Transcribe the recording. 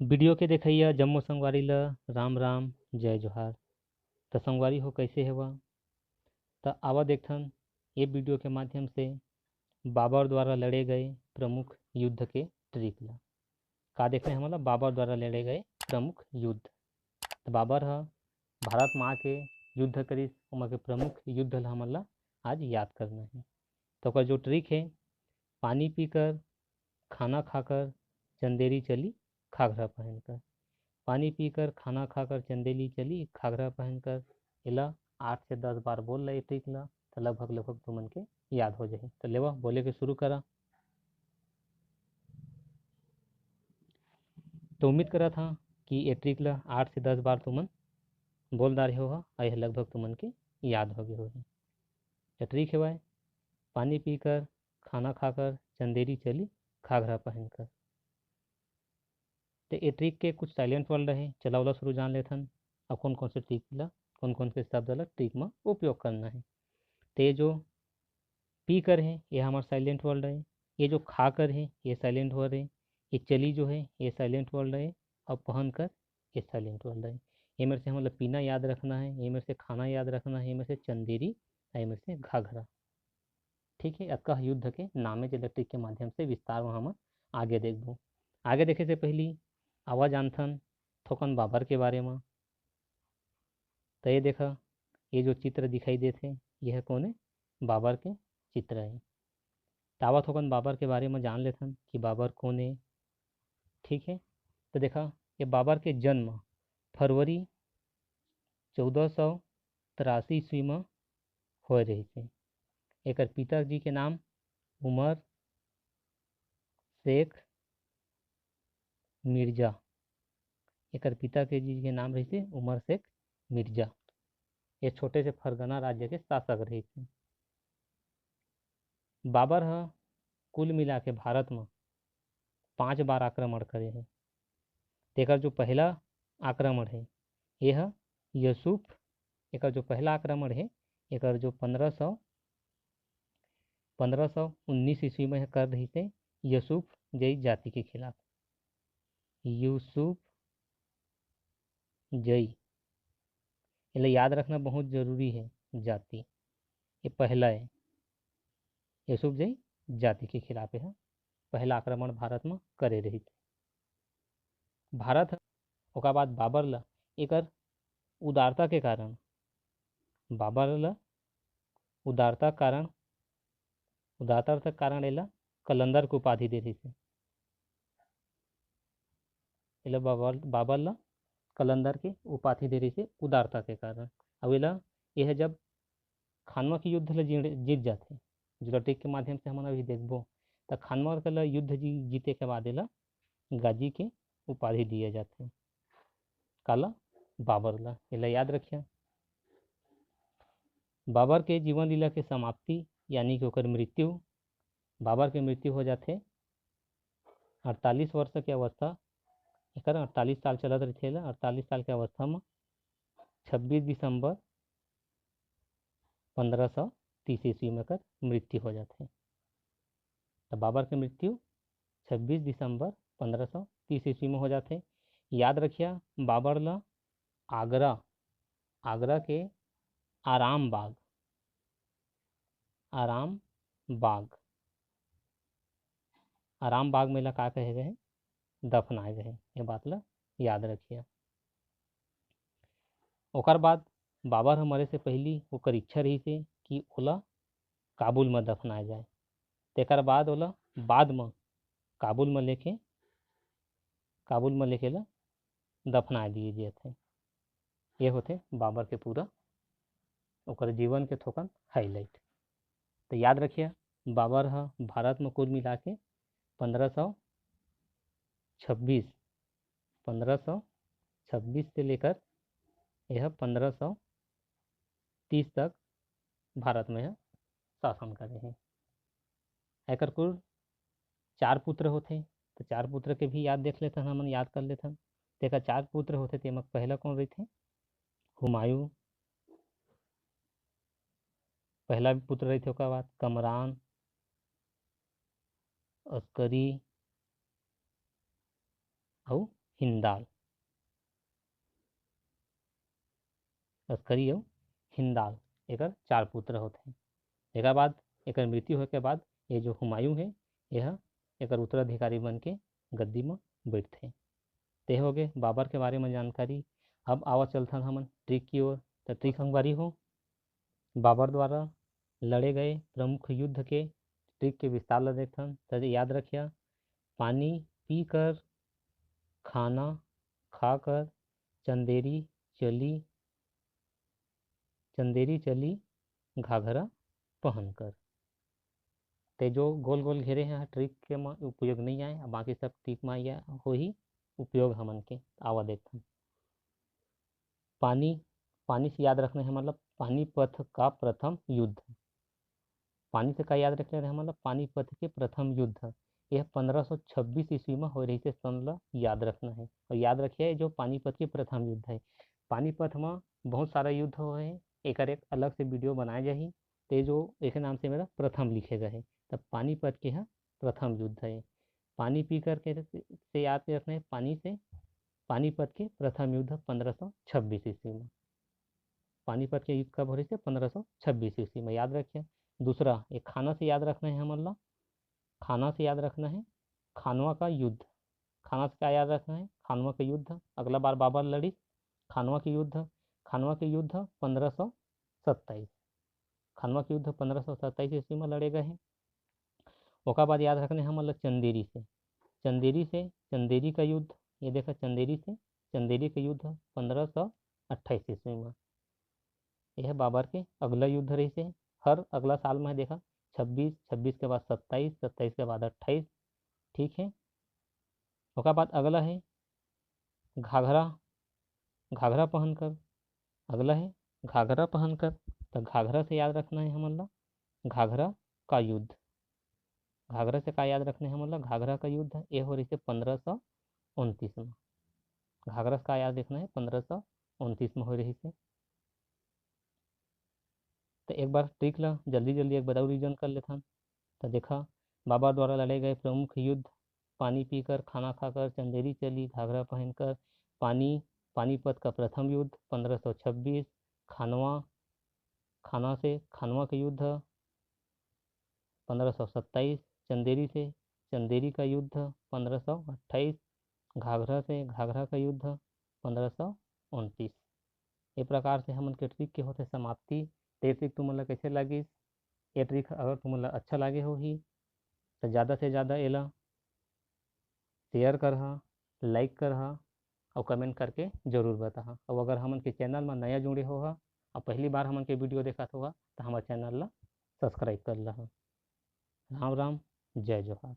Video के देखइया जम्मो संगवारी ला राम राम जय जोहार। तो संगवारी हो कैसे हेवा। तो आवा देखथन ये वीडियो के माध्यम से बाबर द्वारा लड़े गए प्रमुख युद्ध के ट्रिक ला का देखने हमला बाबर द्वारा लड़े गए प्रमुख युद्ध। तो बाबर हा भारत में आके युद्ध करिस ओमा के प्रमुख युद्ध ला हमला आज याद करना है। तो ओकर जो ट्रिक है, पानी पीकर, खाना खाकर, चंदेरी चली घाघरा पहनकर। पानी पीकर, खाना खाकर, चंदेली चली घाघरा पहनकर। इला 8 से 10 बार बोल रहे ट्रिक ला तो लगभग लगभग तुमन के याद हो जाए। तो लेवा बोले के शुरू करा। तो उम्मीद करा था कि ये ट्रिक ला 8 से 10 बार तुमन बोल रहे हो और यह लगभग तुमन के याद हो गए होगी। तो ट्रिक है वह, पानी पीकर, खाना खाकर, चंदेरी चली घाघरा पहनकर। तो ये ट्रिक के कुछ साइलेंट वर्ड रहे, चला वाला शुरू जान लेथन। अब कौन कौन से ट्रिक ला, कौन कौन से शब्द ला ट्रिक में उपयोग करना है। तो ये जो पी कर है ये हमारा साइलेंट वर्ड है, ये जो खा कर है ये साइलेंट वर्ड है, ये चली जो है ये साइलेंट वर्ड है, और पहन कर ये साइलेंट वर्ड है। ये मेरे से हम मतलब पीना याद रखना है, ये मेरे से खाना याद रखना है, ये मेरे से चंदेरी, ये मेरे से घाघरा। ठीक है, अक्का युद्ध के नामे इलेक्ट्रिक के माध्यम से विस्तार में हम आगे देखबो। आगे देखे से पहली आवाज जानथन थोकन बाबर के बारे में। तो ये देखा, ये जो चित्र दिखाई देते यह कौन है, बाबर के चित्र है। तावत थोकन बाबर के बारे में जान लेथन कि बाबर कौन है। ठीक है, तो देखा ये बाबर के जन्म फरवरी 1483 ईस्वी में हो रही थे। एक पिताजी के नाम उमर शेख मिर्जा, एक पिता के जी के नाम रही थे उमर शेख मिर्जा। ये छोटे से फरगना राज्य के शासक रहे थे। बाबर हा कुल मिला के भारत में 5 बार आक्रमण करे हैं। तेकर जो पहला आक्रमण है यह यूसुफ, एक जो पहला आक्रमण है एक जो 1519 ईस्वी में कर रही थे यूसुफ जई जाति के खिलाफ। यूसुफ जई इसे याद रखना बहुत जरूरी है। जाति ये पहला है, यूसुफ जई जाति के खिलाफ है पहला आक्रमण भारत में करे रही थी। भारत ओका बाद बाबर ला एकर उदारता के कारण, बाबर ला उदारता के कारण एला कलंदर को उपाधि दे रही थी। एला बाबर ला कलंदर की उपाधि दे रही थी उदारता के कारण। अब एला यह जब खानवा के युद्ध ला जीत जाते, जो ट्रिक के माध्यम से हम अभी देखबो, तो खानवा का युद्ध जीते के बाद एला गाजी के उपाधि दिए जाते काला बाबर ला। एला याद रखिए। बाबर के जीवन लीला के समाप्ति यानी कि ओकर मृत्यु, बाबर के मृत्यु हो जाते 48 वर्ष के अवस्था, एक 48 साल चलत रही 48 साल के अवस्था में 26 दिसंबर 1530 ईस्वी में कर मृत्यु हो जाते। तो बाबर की मृत्यु 26 दिसंबर 1530 ईस्वी में हो जाते। याद रखिए बाबर ला आगरा, आगरा के आराम बाग, आराम बाग, आराम बाग में ला का कहे गए दफनाए गए, ये बात ला याद रखिए। ओकर बाद बाबर हमारे से पहली ओकर इच्छा रही थी कि ओला काबुल में दफनाए जाए। तेकर बाद ओला बाद में काबुल में लेके ला दफना दिए थे। ये होते बाबर के पूरा ओकर जीवन के थोकन हाईलाइट। तो याद रखिए बाबर हा भारत में कुल मिला के 1526 से लेकर यह 1530 तक भारत में शासन करे हैं। एकर कुल 4 पुत्र होते, तो 4 पुत्र के भी याद देख लेते हैं, हम याद कर लेते हैं। तेका 4 पुत्र होते तेमा पहला कौन रही थे, हुमायूं पहला पुत्र रही थे। ओकर बाद कमरान, अस्करी और हिंदाल, अस्करी और हिंदाल एकर 4 पुत्र होते हैं। एकर बाद एकर मृत्यु होने के बाद ये जो हुमायूं है यह एकर उत्तराधिकारी बन के गद्दी में बैठते। ते हो गए बाबर के बारे में जानकारी। अब आवा चलथन हमन ट्रिक की ओर। तो ट्रिक अंगवारी हो बाबर द्वारा लड़े गए प्रमुख युद्ध के ट्रिक के विस्तार ला देखथन। तो याद रखिया पानी पी कर, खाना खाकर, चंदेरी चली घाघरा पहनकर। ते जो गोल गोल घेरे हैं ट्रिक के में उपयोग नहीं आए, बाकी सब ट्रिक में आया हो ही उपयोग हमन के आवा देखथन। पानी पानी से याद रखना है मतलब पानीपत का प्रथम युद्ध। पानी से का याद रखना है मतलब पानीपत के प्रथम युद्ध यह 1526 ईस्वी में हो रही थे सन ला याद रखना है। और याद रखिए जो पानीपत के प्रथम युद्ध है, पानीपत में बहुत सारा युद्ध हुए हैं, एक अलग से वीडियो बनाया जाही। ते जो एक नाम से मेरा प्रथम लिखे गए है, तब पानीपत के यहाँ प्रथम युद्ध है। पानी पी करके से याद रखना है पानी से पानीपत के प्रथम युद्ध 1526 ईस्वी में। पानीपत के युद्ध कब हो रही थे 1526 ईस्वी में, याद रखिए। दूसरा एक खाना से याद रखना है हमारा, खाना से याद रखना है खानवा का युद्ध। खाना से क्या याद रखना है खानवा का युद्ध, अगला बार बाबर लड़ी खानवा के युद्ध। खानवा के युद्ध 1527, खानवा के युद्ध 1527 ईस्वी में लड़े गए हैं। ओका बाद याद रखने हम मतलब चंदेरी का युद्ध, ये देखा चंदेरी का युद्ध 1528 ईस्वी में। यह बाबर के अगला युद्ध रही से हर अगला साल में देखा 26 के बाद 27 के बाद 28, ठीक है। ओका बाद अगला है घाघरा पहनकर, अगला है घाघरा पहनकर। तो घाघरा से याद रखना है हमारा घाघरा का युद्ध। घाघरा से क्या याद रखना है हमारा घाघरा का युद्ध ये हो रही है 1529 में। घाघरा का याद रखना है 1529 में हो रही है। तो एक बार ट्रिक ला जल्दी जल्दी एक बताओ रिविजन कर लेता। तो देखा बाबर द्वारा लड़े गए प्रमुख युद्ध पानी पीकर, खाना खाकर, चंदेरी चली, घाघरा पहनकर। पानीपत का प्रथम युद्ध 1526, खानवा का युद्ध 1527, चंदेरी का युद्ध 1528, घाघरा का युद्ध 1529। ये प्रकार से हमन के ट्रिक के होते समाप्ति। ये ट्रिक तुमन कैसे लगी, ये ट्रिक अगर तुमन अच्छा लगे हो ही तो ज़्यादा से ज़्यादा एला शेयर करहा, लाइक करहा और कमेंट करके जरूर बताहा। और अगर हमन के चैनल में नया जुड़े हो और पहली बार हमन के वीडियो देखा होगा तो हमारे चैनल ला सब्सक्राइब कर लहा। राम राम, जय जोहार।